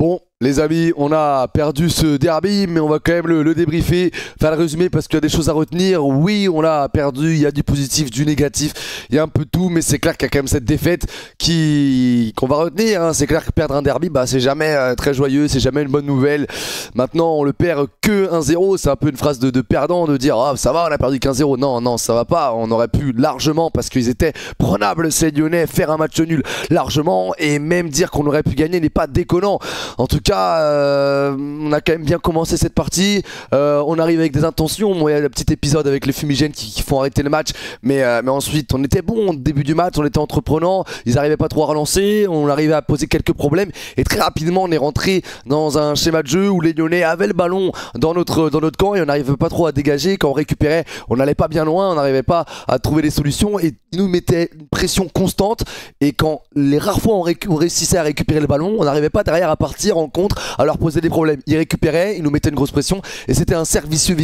Bon, les amis, on a perdu ce derby, mais on va quand même le débriefer, faire le résumé parce qu'il y a des choses à retenir. Oui, on l'a perdu, il y a du positif, du négatif, il y a un peu tout, mais c'est clair qu'il y a quand même cette défaite qu'on va retenir. Hein. C'est clair que perdre un derby, bah, c'est jamais très joyeux, c'est jamais une bonne nouvelle. Maintenant, on le perd que 1-0, c'est un peu une phrase de perdant de dire ah, ça va, on a perdu 15-0. Non, non, ça va pas, on aurait pu largement, parce qu'ils étaient prenables, ces Lyonnais, faire un match nul largement, et même dire qu'on aurait pu gagner n'est pas déconnant. En tout cas, on a quand même bien commencé cette partie. On arrive avec des intentions. Bon, il y a le petit épisode avec les fumigènes qui font arrêter le match. Mais ensuite, on était bon au début du match. On était entreprenant. Ils n'arrivaient pas trop à relancer. On arrivait à poser quelques problèmes. Et très rapidement, on est rentré dans un schéma de jeu où les Lyonnais avaient le ballon dans notre camp et on n'arrivait pas trop à dégager. Quand on récupérait, on n'allait pas bien loin. On n'arrivait pas à trouver des solutions. Et ils nous mettaient une pression constante. Et quand les rares fois on réussissait à récupérer le ballon, on n'arrivait pas derrière à partir en contre, à leur poser des problèmes. Ils récupéraient, ils nous mettaient une grosse pression et c'était un cercle vicieux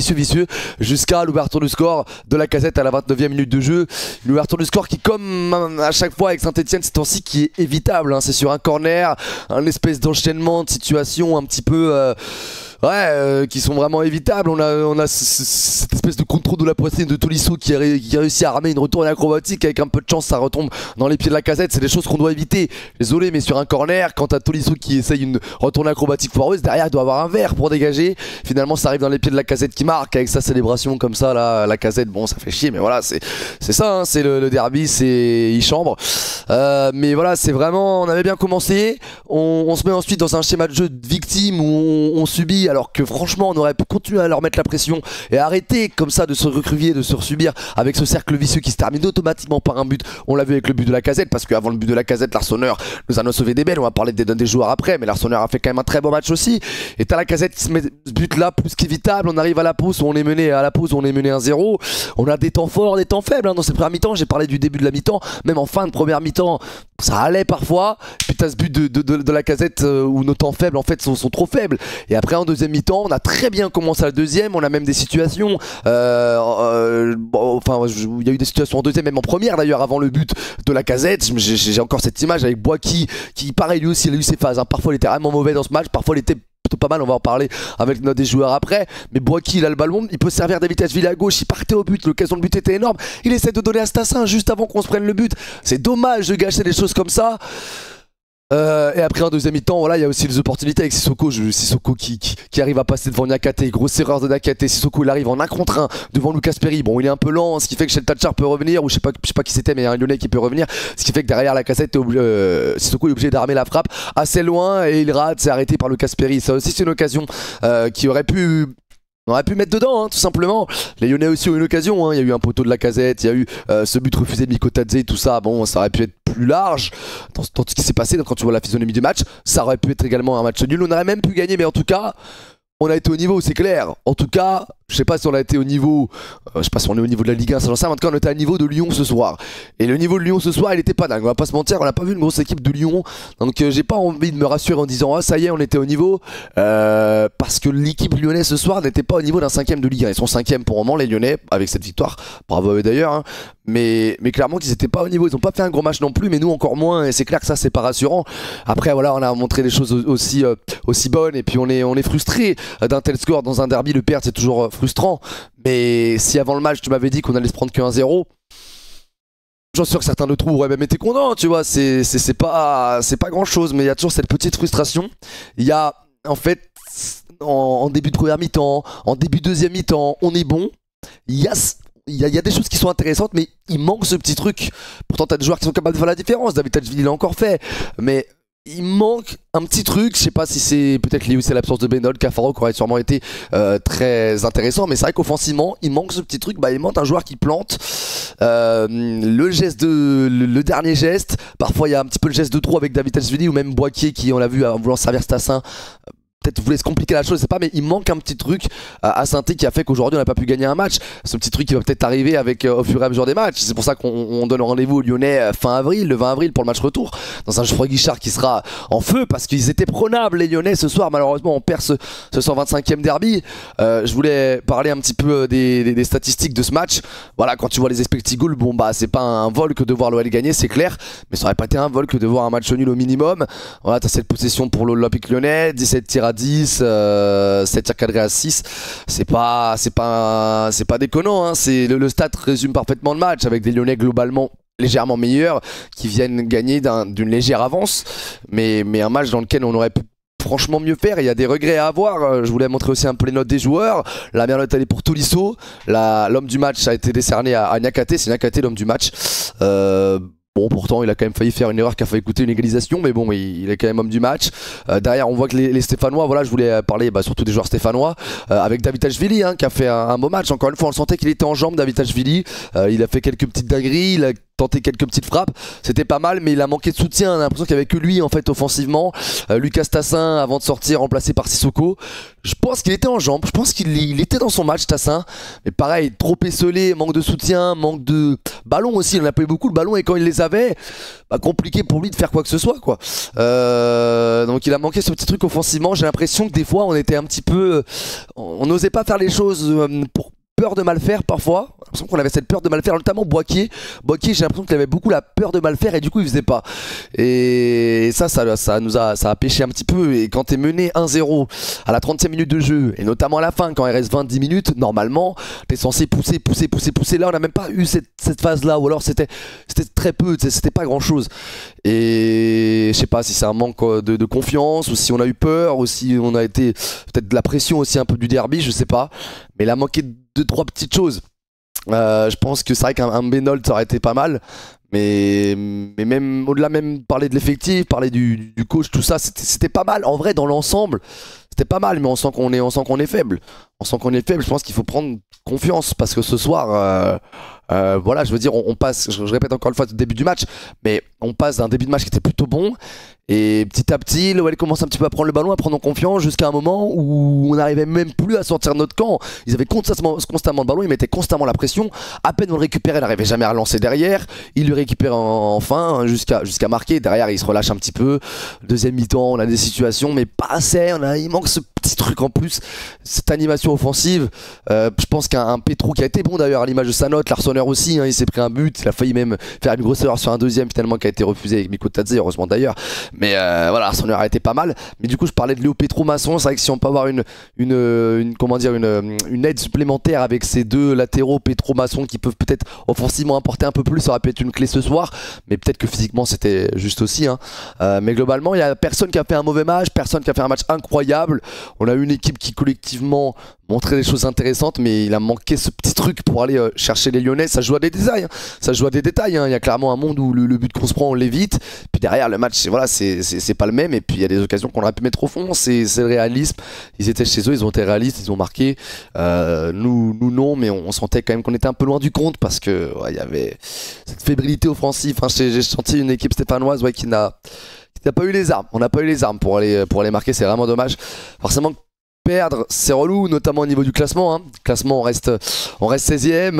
jusqu'à l'ouverture du score de Lacazette à la 29e minute de jeu. L'ouverture du score qui, comme à chaque fois avec Saint-Etienne ces temps-ci, qui est évitable. Hein. C'est sur un corner, un espèce d'enchaînement de situations un petit peu... qui sont vraiment évitables. On a cette espèce de contrôle de la poitrine de Tolisso qui a réussi à ramener une retournée acrobatique. Avec un peu de chance, ça retombe dans les pieds de Lacazette. C'est des choses qu'on doit éviter. Désolé, mais sur un corner, quand t'as Tolisso qui essaye une retournée acrobatique foireuse, derrière il doit avoir un verre pour dégager. Finalement, ça arrive dans les pieds de Lacazette qui marque avec sa célébration comme ça. Là, Lacazette, bon, ça fait chier, mais voilà, c'est ça. Hein, c'est le derby, c'est il chambre. Mais voilà, c'est vraiment, on avait bien commencé. On se met ensuite dans un schéma de jeu de victime où on subit. Alors que franchement on aurait pu continuer à leur mettre la pression et arrêter comme ça de se recruvier, de se subir avec ce cercle vicieux qui se termine automatiquement par un but. On l'a vu avec le but de Lacazette, parce qu'avant le but de Lacazette, l'Arseneur nous a sauvé des belles. On va parler des joueurs après, mais l'Arseneur a fait quand même un très beau match aussi. Et t'as Lacazette qui se met ce but là plus qu'évitable. On arrive à la pause où on est mené 1-0. On a des temps forts, des temps faibles hein. Dans cette première mi-temps, j'ai parlé du début de la mi-temps, même en fin de première mi-temps ça allait parfois. Puis t'as ce but de Lacazette où nos temps faibles en fait sont trop faibles. Et après en deuxième mi-temps, on a très bien commencé à la deuxième. On a même des situations. Enfin, il y a eu des situations en deuxième, même en première d'ailleurs, avant le but de Lacazette. J'ai encore cette image avec Boaki qui pareil, lui aussi, il a eu ses phases. Hein. Parfois, il était vraiment mauvais dans ce match. Parfois, il était plutôt pas mal, on va en parler avec des joueurs après. Mais Boaki, il a le ballon, il peut servir David à gauche, il partait au but, l'occasion de but était énorme. Il essaie de donner à Stassin juste avant qu'on se prenne le but. C'est dommage de gâcher des choses comme ça. Et après en deuxième mi-temps, voilà, il y a aussi les opportunités avec Sissoko qui arrive à passer devant Niakhaté. Grosse erreur de Niakhaté. Sissoko il arrive en 1 contre 1 devant Lucas Perry. Bon, il est un peu lent, ce qui fait que Sheltachar peut revenir, ou je sais pas qui c'était, mais il y a un Lyonnais qui peut revenir. Ce qui fait que derrière Lacazette, Sissoko est obligé d'armer la frappe assez loin et il rate, c'est arrêté par Lucas Perry. Ça aussi c'est une occasion qui aurait pu... On aurait pu mettre dedans, hein, tout simplement. Les Lyonnais aussi ont eu une occasion. Hein. Il y a eu un poteau de Lacazette, il y a eu ce but refusé de Mikotadze, tout ça. Bon, ça aurait pu être plus large dans ce qui s'est passé. Donc, quand tu vois la physionomie du match, ça aurait pu être également un match nul. On aurait même pu gagner, mais en tout cas, on a été au niveau, c'est clair. En tout cas, je sais pas si on a été au niveau, je sais pas si on est au niveau de la Ligue 1, ça j'en sais, en tout cas on était à niveau de Lyon ce soir. Et le niveau de Lyon ce soir, il était pas dingue, on va pas se mentir, on n'a pas vu une grosse équipe de Lyon. Donc j'ai pas envie de me rassurer en disant ah ça y est, on était au niveau, parce que l'équipe lyonnaise ce soir n'était pas au niveau d'un 5ème de Ligue 1. Ils sont 5ème pour le moment, les Lyonnais, avec cette victoire. Bravo à eux d'ailleurs, hein. Mais clairement qu'ils étaient pas au niveau, ils ont pas fait un gros match non plus, mais nous encore moins, et c'est clair que ça c'est pas rassurant. Après voilà, on a montré des choses aussi bonnes, et puis on est frustré d'un tel score dans un derby. Le perdre c'est toujours frustrant, mais si avant le match tu m'avais dit qu'on allait se prendre que 1-0, j'en suis sûr que certains de nous auraient même été contents, tu vois. C'est pas grand chose, mais il y a toujours cette petite frustration. Il y a en fait en début de première mi-temps, en début de deuxième mi-temps, on est bon. Il y a des choses qui sont intéressantes, mais il manque ce petit truc. Pourtant t'as des joueurs qui sont capables de faire la différence. David Tachvili l'a encore fait, mais il manque un petit truc. Je sais pas si c'est peut-être lié aussi à l'absence de Benol. Cafaro qui aurait sûrement été très intéressant, mais c'est vrai qu'offensivement il manque ce petit truc. Il manque un joueur qui plante le dernier geste. Parfois il y a un petit peu le geste de trop avec David Tachvili, ou même Boakier qui, on l'a vu, en voulant servir Stassin, peut-être voulait se compliquer la chose, je sais pas, mais il manque un petit truc à Saint-Étienne qui a fait qu'aujourd'hui on n'a pas pu gagner un match. Ce petit truc qui va peut-être arriver avec au fur et à mesure des matchs. C'est pour ça qu'on donne rendez-vous aux Lyonnais fin avril, le 20 avril pour le match retour, dans un Geoffroy Guichard qui sera en feu parce qu'ils étaient prenables les Lyonnais ce soir. Malheureusement on perd ce 125e derby. Je voulais parler un petit peu des statistiques de ce match. Voilà, quand tu vois les expected goals, bon bah c'est pas un vol que de voir l'OL gagner, c'est clair, mais ça aurait pas été un vol que de voir un match nul au minimum. Voilà, t'as cette possession pour l'Olympique Lyonnais, 17 tirs à 10, 7 tirs cadrés à 6. C'est pas déconnant, hein. Le stat résume parfaitement le match avec des Lyonnais globalement légèrement meilleurs qui viennent gagner d'une légère avance, mais un match dans lequel on aurait pu franchement mieux faire. Il y a des regrets à avoir. Je voulais montrer aussi un peu les notes des joueurs. La meilleure note elle est pour Tolisso. L'homme du match a été décerné à Niakhaté. C'est Niakhaté l'homme du match. Bon, pourtant, il a quand même failli faire une erreur qui a failli coûter une égalisation, mais bon, il est quand même homme du match. Derrière, on voit que les Stéphanois, voilà, je voulais parler surtout des joueurs stéphanois, avec Davitashvili, hein, qui a fait un beau match. Encore une fois, on le sentait qu'il était en jambes, Davitashvili. Il a fait quelques petites dingueries, il a tenté quelques petites frappes, c'était pas mal, mais il a manqué de soutien. On a l'impression qu'il n'y avait que lui en fait offensivement. Lucas Tassin, avant de sortir, remplacé par Sissoko. Je pense qu'il était en jambes, je pense qu'il était dans son match, Tassin. Mais pareil, trop esselé, manque de soutien, manque de ballon aussi. Il en a pas eu beaucoup le ballon et quand il les avait, compliqué pour lui de faire quoi que ce soit, quoi. Donc il a manqué ce petit truc offensivement. J'ai l'impression que des fois on était un petit peu, on n'osait pas faire les choses pour peur de mal faire parfois. J'ai l'impression qu'on avait cette peur de mal faire, notamment Boakier. Boakier, j'ai l'impression qu'il avait beaucoup la peur de mal faire et du coup il faisait pas. Et ça a pêché un petit peu. Et quand t'es mené 1-0 à la 30e minute de jeu, et notamment à la fin, quand il reste 20-10 minutes, normalement, t'es censé pousser. Là, on n'a même pas eu cette phase-là, ou alors c'était très peu, c'était pas grand-chose. Et je sais pas si c'est un manque de confiance, ou si on a eu peur, ou si on a été peut-être de la pression aussi un peu du derby, je sais pas. Mais il a manqué deux, trois petites choses. Je pense que c'est vrai qu'un Benoît ça aurait été pas mal, mais même au-delà, même parler de l'effectif, parler du coach, tout ça, c'était pas mal. En vrai, dans l'ensemble, c'était pas mal, mais on sent qu'on est faible. On sent qu'on est faible. Je pense qu'il faut prendre confiance parce que ce soir, voilà, je veux dire, on passe. Je répète encore une fois, au début du match, mais on passe d'un début de match qui était plutôt bon. Et petit à petit, l'OL commence un petit peu à prendre le ballon, à prendre en confiance, jusqu'à un moment où on n'arrivait même plus à sortir de notre camp. Ils avaient constamment le ballon, ils mettaient constamment la pression. À peine on le récupérait, il n'arrivait jamais à relancer derrière. Il le récupère enfin jusqu'à marquer. Derrière, il se relâche un petit peu. Deuxième mi-temps, on a des situations, mais pas assez. Il manque ce petit truc en plus, cette animation offensive. Je pense qu'un Petro qui a été bon d'ailleurs à l'image de sa note, l'Arseneur aussi, hein, il s'est pris un but, il a failli même faire une grosse erreur sur un deuxième finalement qui a été refusé avec Miko Tadze, heureusement d'ailleurs. Mais voilà, Arseneur a été pas mal. Mais du coup, je parlais de Léo Petro Masson. C'est vrai que si on peut avoir une aide supplémentaire avec ces deux latéraux Petro Masson qui peuvent peut-être offensivement apporter un peu plus, ça aurait pu être une clé ce soir. Mais peut-être que physiquement c'était juste aussi, hein. Mais globalement, il n'y a personne qui a fait un mauvais match, personne qui a fait un match incroyable. On a eu une équipe qui collectivement montrait des choses intéressantes, mais il a manqué ce petit truc pour aller chercher les Lyonnais. Ça joue à des détails, hein. Ça joue à des détails, hein. Il y a clairement un monde où le but qu'on se prend on l'évite, puis derrière le match voilà, c'est pas le même, et puis il y a des occasions qu'on aurait pu mettre au fond. C'est le réalisme. Ils étaient chez eux, ils ont été réalistes, ils ont marqué. Nous non, mais on sentait quand même qu'on était un peu loin du compte parce que il y avait cette fébrilité offensive. Enfin, j'ai senti une équipe stéphanoise qui n'a pas eu les armes. On n'a pas eu les armes pour aller marquer. C'est vraiment dommage. Forcément, perdre, c'est relou, notamment au niveau du classement, hein. Classement, on reste 16ème.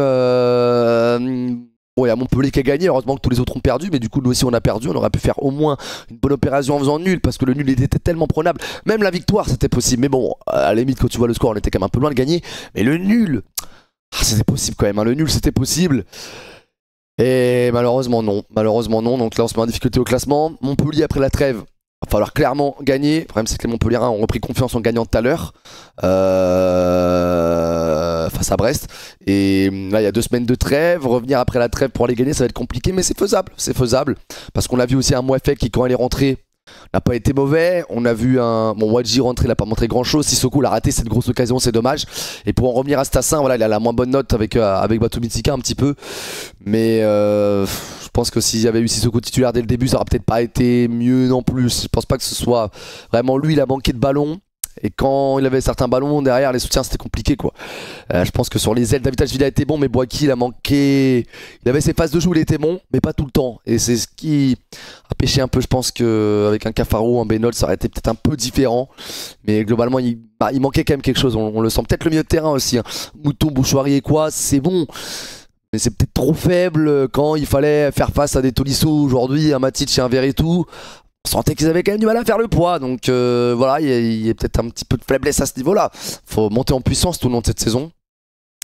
Bon, il y a Montpellier qui a gagné, heureusement que tous les autres ont perdu, mais du coup nous aussi on a perdu. On aurait pu faire au moins une bonne opération en faisant nul, parce que le nul était tellement prenable. Même la victoire c'était possible, mais bon, à la limite quand tu vois le score on était quand même un peu loin de gagner. Mais le nul, c'était possible quand même, hein. Le nul c'était possible. Et malheureusement non, donc là on se met en difficulté au classement. Montpellier après la trêve, va falloir clairement gagner. Le problème c'est que les Montpelliérains ont repris confiance en gagnant tout à l'heure face à Brest. Et là il y a 2 semaines de trêve. Revenir après la trêve pour aller gagner ça va être compliqué, mais c'est faisable. Parce qu'on a vu aussi un Mouefek qui quand il est rentré n'a pas été mauvais. On a vu Wadji rentrer, il n'a pas montré grand chose. Sissoko l'a raté cette grosse occasion, c'est dommage. Et pour en revenir à Stassin, voilà, il a la moins bonne note avec Batou Mitsika un petit peu. Mais je pense que s'il y avait eu Sissoko titulaire dès le début, ça aurait peut-être pas été mieux non plus. Je pense pas que ce soit vraiment lui, il a manqué de ballon. Et quand il avait certains ballons derrière, les soutiens c'était compliqué quoi. Je pense que sur les ailes, David Villa était bon, mais Boaki il a manqué. Il avait ses phases de jeu où il était bon, mais pas tout le temps. Et c'est ce qui a pêché un peu. Je pense qu'avec un Cafaro, un Benol, ça aurait été peut-être un peu différent. Mais globalement, il manquait quand même quelque chose. On le sent. Peut-être le milieu de terrain aussi. Hein. Mouton, Bouchoirie et quoi, c'est bon. Mais c'est peut-être trop faible quand il fallait faire face à des Tolisso aujourd'hui, un Matic et un Verretou. On sentait qu'ils avaient quand même du mal à faire le poids. Donc voilà, il y a peut-être un petit peu de faiblesse à ce niveau-là. Faut monter en puissance tout le long de cette saison.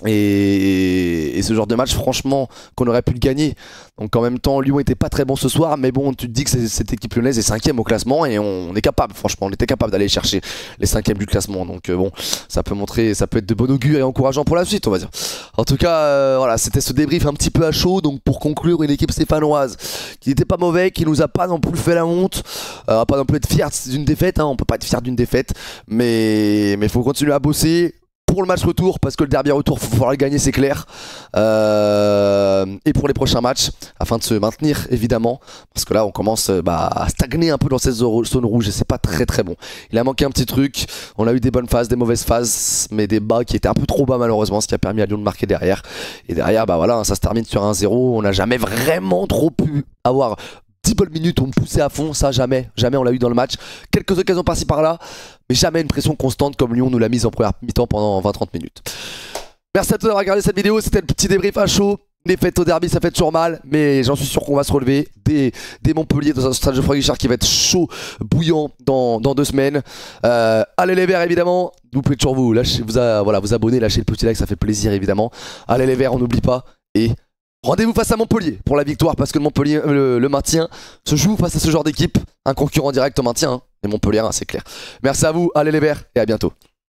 Et ce genre de match, franchement, qu'on aurait pu le gagner. Donc en même temps, Lyon était pas très bon ce soir, mais bon, tu te dis que cette équipe lyonnaise est 5ème au classement et on est capable, franchement, on était capable d'aller chercher les 5ème du classement. Donc bon, ça peut montrer, ça peut être de bon augure et encourageant pour la suite, on va dire. En tout cas, voilà, c'était ce débrief un petit peu à chaud. Donc pour conclure, une équipe stéphanoise qui n'était pas mauvais, qui nous a pas non plus fait la honte, pas non plus être fier d'une défaite, hein, on peut pas être fier d'une défaite, mais il faut continuer à bosser. Pour le match retour, parce que le derby retour, il va falloir le gagner, c'est clair. Et pour les prochains matchs, afin de se maintenir, évidemment. Parce que là, on commence à stagner un peu dans cette zone rouge et c'est pas très très bon. Il a manqué un petit truc. On a eu des bonnes phases, des mauvaises phases, mais des bas qui étaient un peu trop bas, malheureusement, ce qui a permis à Lyon de marquer derrière. Et derrière, voilà, ça se termine sur 1-0. On n'a jamais vraiment trop pu avoir 10 bonnes minutes où on poussait à fond, ça jamais on l'a eu dans le match. Quelques occasions par-ci par-là, mais jamais une pression constante comme Lyon nous l'a mise en première mi-temps pendant 20-30 minutes. Merci à tous d'avoir regardé cette vidéo, c'était le petit débrief à chaud. Les fêtes au derby, ça fait toujours mal, mais j'en suis sûr qu'on va se relever. Dès Montpellier, dans un stade Geoffroy Guichard qui va être chaud, bouillant dans 2 semaines. Allez les Verts, évidemment. Vous pouvez toujours vous abonner, lâcher le petit like, ça fait plaisir, évidemment. Allez les Verts, on n'oublie pas. Et rendez-vous face à Montpellier pour la victoire, parce que Montpellier, le maintien se joue face à ce genre d'équipe. Un concurrent direct au maintien, hein. Et Montpellier, hein, c'est clair. Merci à vous, allez les Verts, et à bientôt.